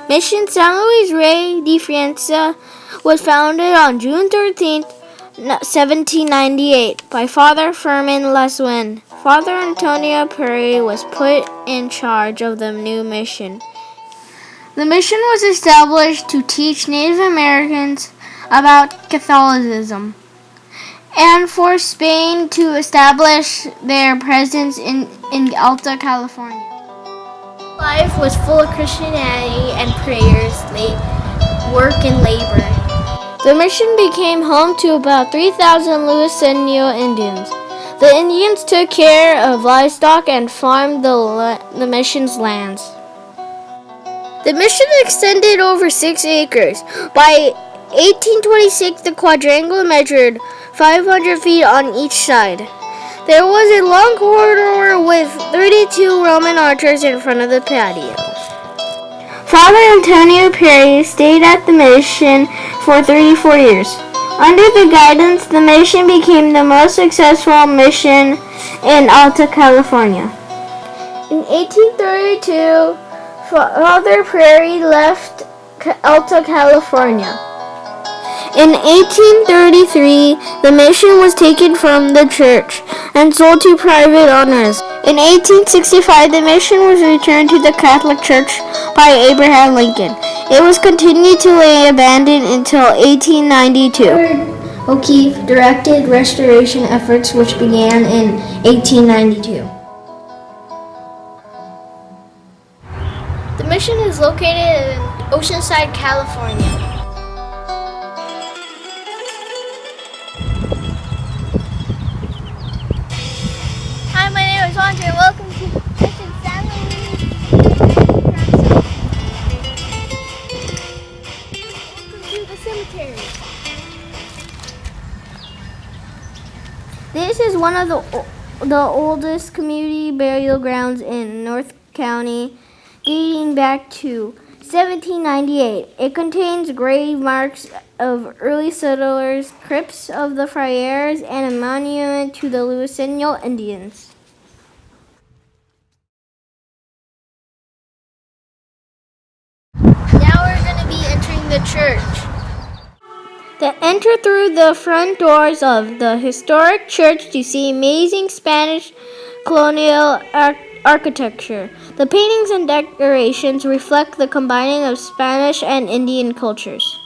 Mission San Luis Rey de Francia was founded on June 13th, 1798 by Father Firmin Lasuen. Father Antonio Perry was put in charge of the new mission. The mission was established to teach Native Americans about Catholicism and for Spain to establish their presence in Alta California. Life was full of Christianity and prayers, work and labor. The mission became home to about 3,000 Luiseno Indians. The Indians took care of livestock and farmed the mission's lands. The mission extended over 6 acres. By 1826, the quadrangle measured 500 feet on each side. There was a long corridor with 32 Roman archers in front of the patio. Father Antonio Perry stayed at the mission for 34 years. Under the guidance, the mission became the most successful mission in Alta California. In 1832, Father Perry left Alta California. In 1833, the mission was taken from the church and sold to private owners. In 1865, the mission was returned to the Catholic Church by Abraham Lincoln. It was continued to lay abandoned until 1892. O'Keefe directed restoration efforts which began in 1892. The mission is located in Oceanside, California. Hi, my name is Andre. Welcome to Mission San Luis. Welcome to the cemetery. This is one of the oldest community burial grounds in North County, dating back to 1798. It contains grave marks of early settlers, crypts of the friars, and a monument to the Luiseno Indians. Now we're going to be entering the church. Enter through the front doors of the historic church to see amazing Spanish colonial architecture. The paintings and decorations reflect the combining of Spanish and Indian cultures.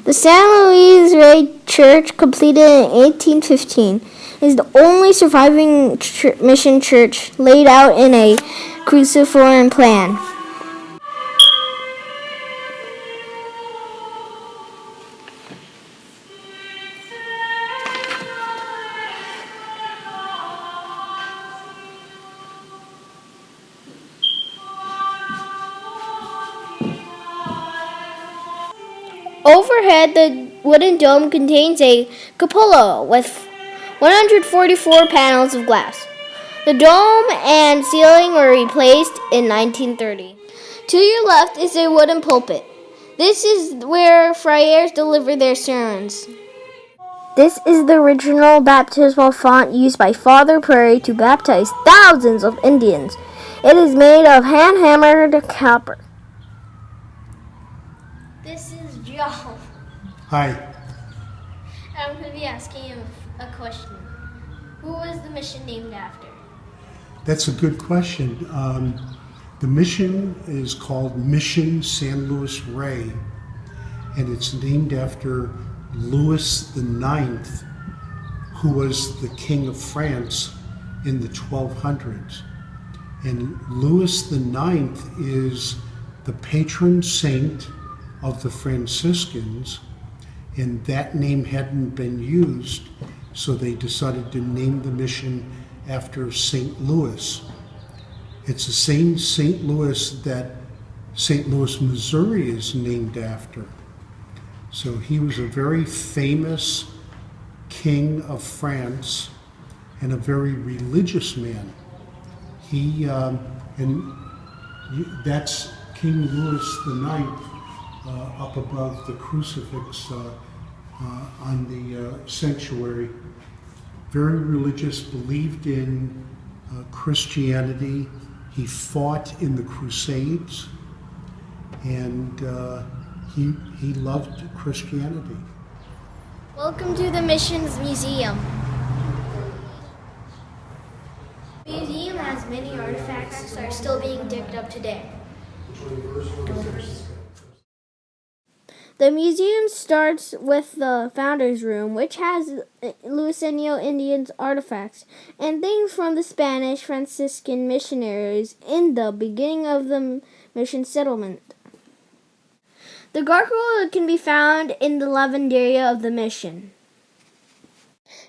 The San Luis Rey Church, completed in 1815, is the only surviving mission church laid out in a cruciform plan. Overhead, the wooden dome contains a cupola with 144 panels of glass. The dome and ceiling were replaced in 1930. To your left is a wooden pulpit. This is where friars deliver their sermons. This is the original baptismal font used by Father Perry to baptize thousands of Indians. It is made of hand-hammered copper. This is Joe. Hi. I'm going to be asking you a question. Who was the mission named after? That's a good question. The mission is called Mission San Luis Rey, and it's named after Louis IX, who was the King of France in the 1200s. And Louis IX is the patron saint of the Franciscans, and that name hadn't been used, so they decided to name the mission after St. Louis. It's the same St. Louis that St. Louis, Missouri is named after. So he was a very famous king of France and a very religious man. That's King Louis IX up above the crucifix on the sanctuary. Very religious, believed in Christianity. He fought in the Crusades, and he loved Christianity. Welcome to the Missions Museum. The museum has many artifacts that are still being digged up today. The museum starts with the Founders Room, which has Luiseno Indians artifacts and things from the Spanish Franciscan missionaries in the beginning of the mission settlement. The gargoyle can be found in the lavanderia of the mission.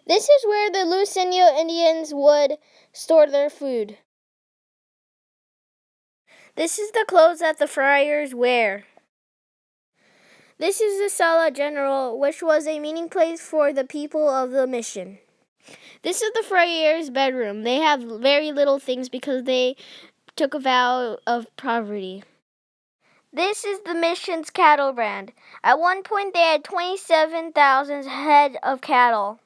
This is where the Luiseno Indians would store their food. This is the clothes that the friars wear. This is the Sala General, which was a meeting place for the people of the mission. This is the friars' bedroom. They have very little things because they took a vow of poverty. This is the mission's cattle brand. At one point, they had 27,000 head of cattle.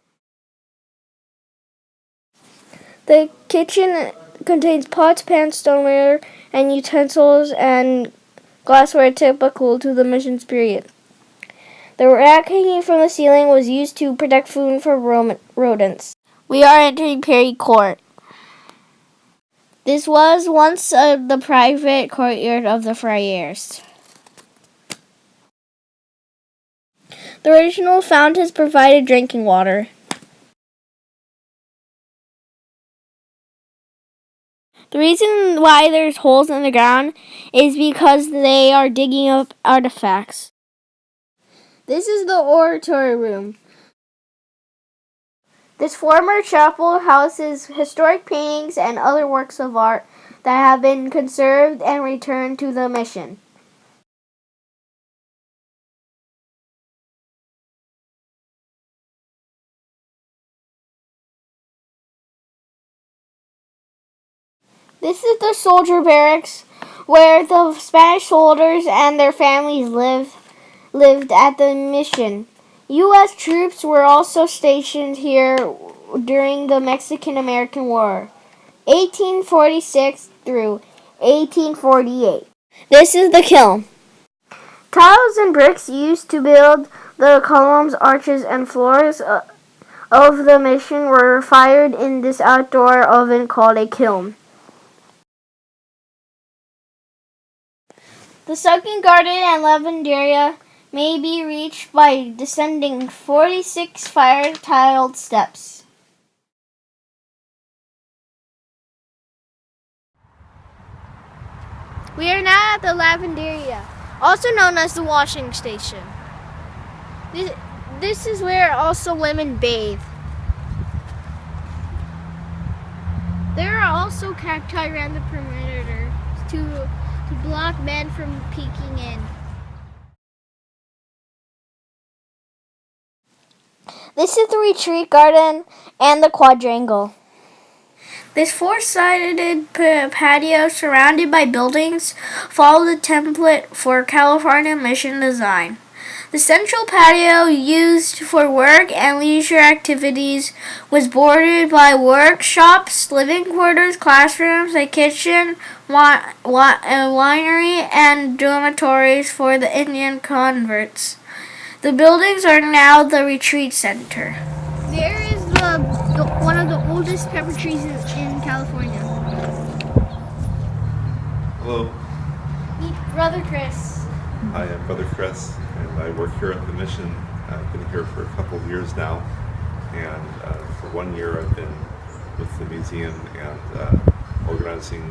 The kitchen contains pots, pans, stoneware, and utensils and glassware typical to the mission's period. The rack hanging from the ceiling was used to protect food from rodents. We are entering Perry Court. This was once the private courtyard of the friars. The original fountains provided drinking water. The reason why there's holes in the ground is because they are digging up artifacts. This is the oratory room. This former chapel houses historic paintings and other works of art that have been conserved and returned to the mission. This is the soldier barracks where the Spanish soldiers and their families lived at the mission. U.S. troops were also stationed here during the Mexican-American War, 1846 through 1848. This is the kiln. Tiles and bricks used to build the columns, arches, and floors of the mission were fired in this outdoor oven called a kiln. The second garden and lavanderia may be reached by descending 46 fire-tiled steps. We are now at the lavanderia, also known as the washing station. This is where also women bathe. There are also cacti around the perimeter to block men from peeking in. This is the retreat garden and the quadrangle. This four-sided patio surrounded by buildings followed the template for California mission design. The central patio, used for work and leisure activities, was bordered by workshops, living quarters, classrooms, a kitchen, winery, and dormitories for the Indian converts. The buildings are now the retreat center. There is one of the oldest pepper trees in California. Hello. Meet Brother Chris. I am Brother Chris, and I work here at the mission. I've been here for a couple of years now, and for 1 year I've been with the museum and organizing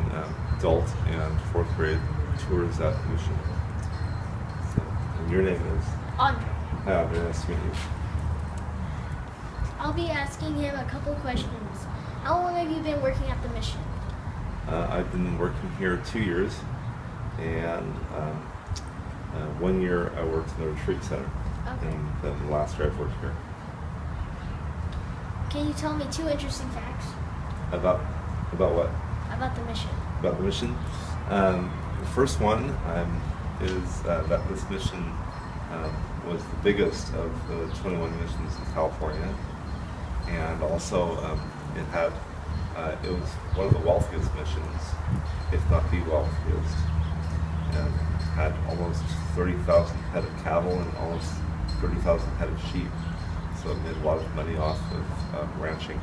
adult and fourth grade tours at the mission. So, and your name is? Andre. Hi, Andre. Nice to meet you. I'll be asking him a couple questions. How long have you been working at the mission? I've been working here 2 years, and 1 year I worked in the retreat center, Okay. and then the last year I've worked here. Can you tell me 2 interesting facts About what? about the mission? About the mission. The first one is that this mission was the biggest of the 21 missions in California, and also it had It was one of the wealthiest missions, if not the wealthiest, and had almost 30,000 head of cattle and almost 30,000 head of sheep. So it made a lot of money off of ranching.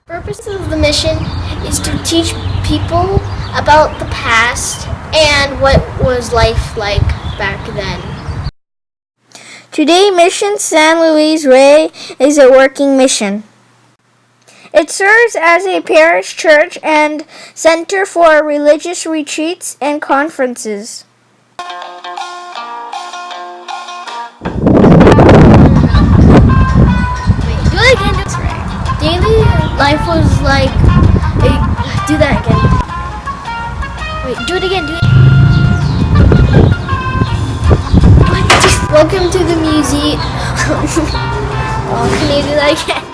The purpose of the mission is to teach people about the past and what was life like back then. Today, Mission San Luis Rey is a working mission. It serves as a parish church and center for religious retreats and conferences. Do it again. That's right. Daily life was like. Wait, do that again. Wait, do it again. Do it. Welcome to the museum. Oh, can you do that again?